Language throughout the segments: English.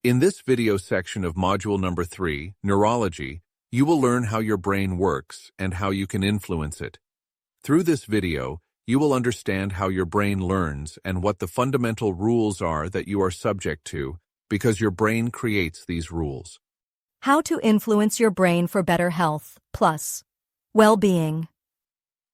In this video section of Module Number 3, Neurology, you will learn how your brain works and how you can influence it. Through this video, you will understand how your brain learns and what the fundamental rules are that you are subject to, because your brain creates these rules. How to influence your brain for better health, plus well-being.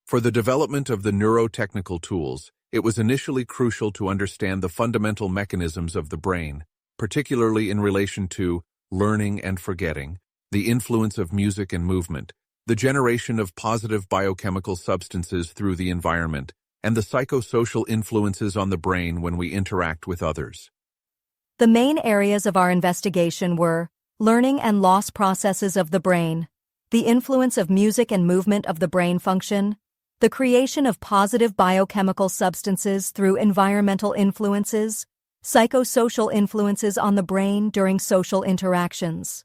For the development of the neurotechnical tools, it was initially crucial to understand the fundamental mechanisms of the brain, particularly in relation to learning and forgetting, the influence of music and movement, the generation of positive biochemical substances through the environment, and the psychosocial influences on the brain when we interact with others. The main areas of our investigation were learning and loss processes of the brain, the influence of music and movement of the brain function, the creation of positive biochemical substances through environmental influences, psychosocial influences on the brain during social interactions.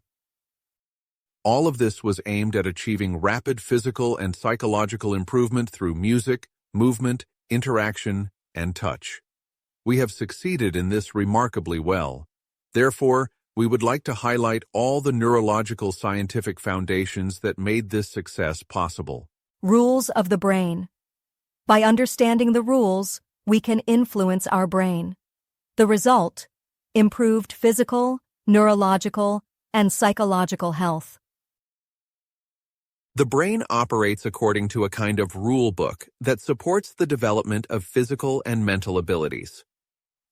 All of this was aimed at achieving rapid physical and psychological improvement through music, movement, interaction, and touch. We have succeeded in this remarkably well. Therefore, we would like to highlight all the neurological scientific foundations that made this success possible. Rules of the brain. By understanding the rules, we can influence our brain. The result: improved physical, neurological, and psychological health. The brain operates according to a kind of rule book that supports the development of physical and mental abilities.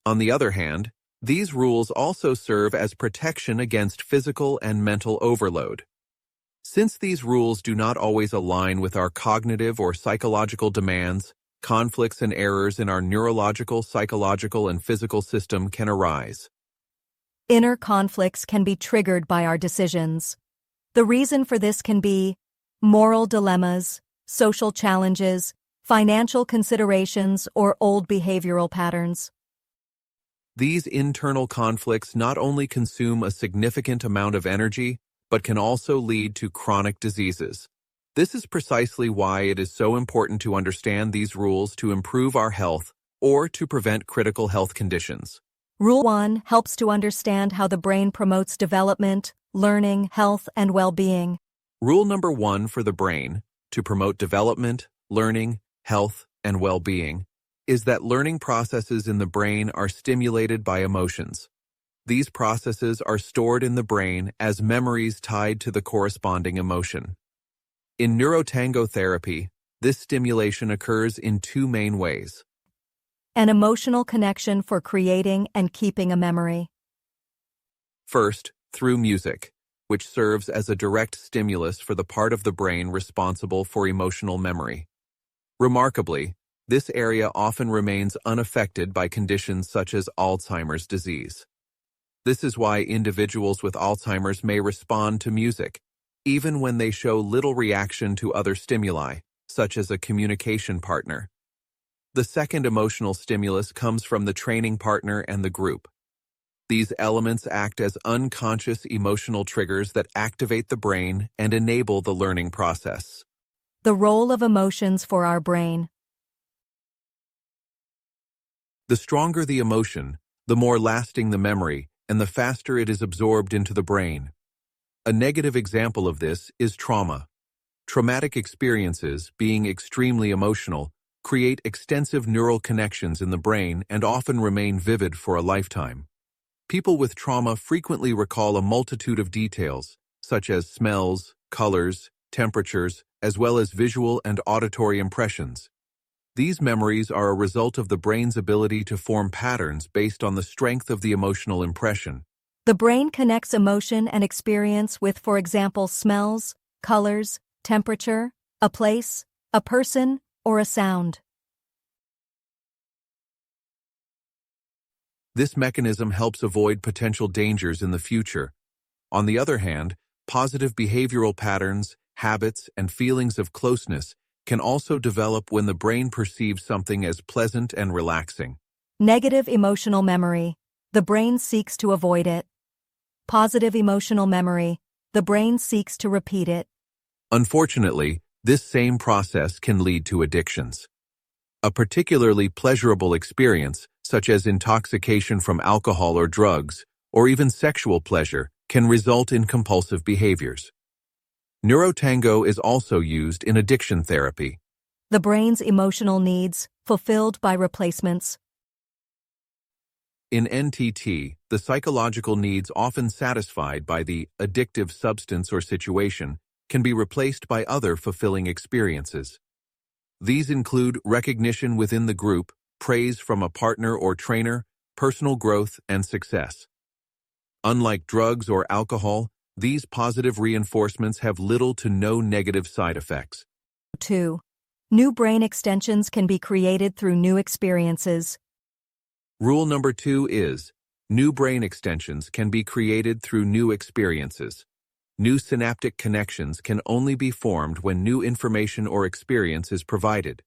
On the other hand, these rules also serve as protection against physical and mental overload. Since these rules do not always align with our cognitive or psychological demands, conflicts and errors in our neurological, psychological, and physical system can arise. Inner conflicts can be triggered by our decisions. The reason for this can be moral dilemmas, social challenges, financial considerations, or old behavioral patterns. These internal conflicts not only consume a significant amount of energy, but can also lead to chronic diseases. This is precisely why it is so important to understand these rules to improve our health or to prevent critical health conditions. Rule 1 helps to understand how the brain promotes development, learning, health, and well-being. Rule number 1 for the brain, to promote development, learning, health, and well-being, is that learning processes in the brain are stimulated by emotions. These processes are stored in the brain as memories tied to the corresponding emotion. In neurotango therapy, this stimulation occurs in two main ways. An emotional connection for creating and keeping a memory. First, through music, which serves as a direct stimulus for the part of the brain responsible for emotional memory. Remarkably, this area often remains unaffected by conditions such as Alzheimer's disease. This is why individuals with Alzheimer's may respond to music, even when they show little reaction to other stimuli, such as a communication partner. The second emotional stimulus comes from the training partner and the group. These elements act as unconscious emotional triggers that activate the brain and enable the learning process. The role of emotions for our brain. The stronger the emotion, the more lasting the memory, and the faster it is absorbed into the brain. A negative example of this is trauma. Traumatic experiences, being extremely emotional, create extensive neural connections in the brain and often remain vivid for a lifetime. People with trauma frequently recall a multitude of details, such as smells, colors, temperatures, as well as visual and auditory impressions. These memories are a result of the brain's ability to form patterns based on the strength of the emotional impression. The brain connects emotion and experience with, for example, smells, colors, temperature, a place, a person, or a sound. This mechanism helps avoid potential dangers in the future. On the other hand, positive behavioral patterns, habits, and feelings of closeness can also develop when the brain perceives something as pleasant and relaxing. Negative emotional memory. The brain seeks to avoid it. Positive emotional memory. The brain seeks to repeat it. Unfortunately, this same process can lead to addictions. A particularly pleasurable experience, such as intoxication from alcohol or drugs, or even sexual pleasure can result in compulsive behaviors. Neurotango is also used in addiction therapy. The brain's emotional needs, fulfilled by replacements. In NTT, the psychological needs often satisfied by the addictive substance or situation can be replaced by other fulfilling experiences. These include recognition within the group, praise from a partner or trainer, personal growth, and success. Unlike drugs or alcohol, these positive reinforcements have little to no negative side effects. 2. New brain extensions can be created through new experiences. Rule number 2 is, new brain extensions can be created through new experiences. New synaptic connections can only be formed when new information or experience is provided.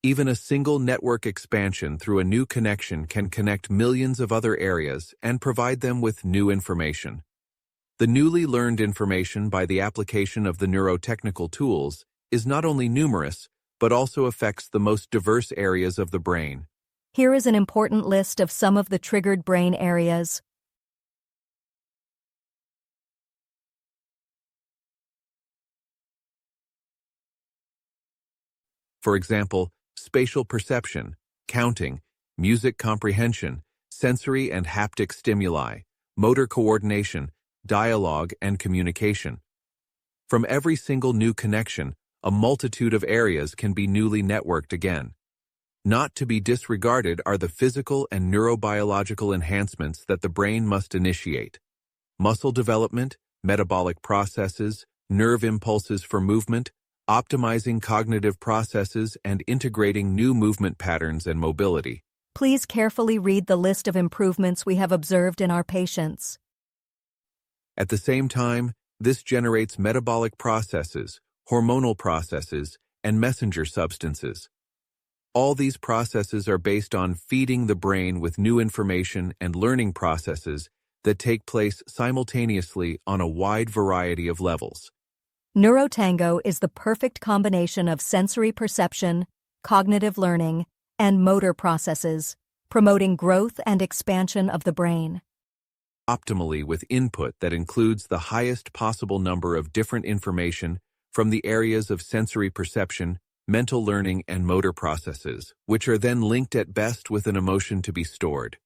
Even a single network expansion through a new connection can connect millions of other areas and provide them with new information. The newly learned information by the application of the neurotechnical tools is not only numerous, but also affects the most diverse areas of the brain. Here is an important list of some of the triggered brain areas. For example, spatial perception, counting, music comprehension, sensory and haptic stimuli, motor coordination, dialogue, and communication. From every single new connection, a multitude of areas can be newly networked again. Not to be disregarded are the physical and neurobiological enhancements that the brain must initiate. Muscle development, metabolic processes, nerve impulses for movement, optimizing cognitive processes, and integrating new movement patterns and mobility. Please carefully read the list of improvements we have observed in our patients. At the same time, this generates metabolic processes, hormonal processes, and messenger substances. All these processes are based on feeding the brain with new information and learning processes that take place simultaneously on a wide variety of levels. Neurotango is the perfect combination of sensory perception, cognitive learning, and motor processes, promoting growth and expansion of the brain. Optimally with input that includes the highest possible number of different information from the areas of sensory perception, mental learning, and motor processes, which are then linked at best with an emotion to be stored.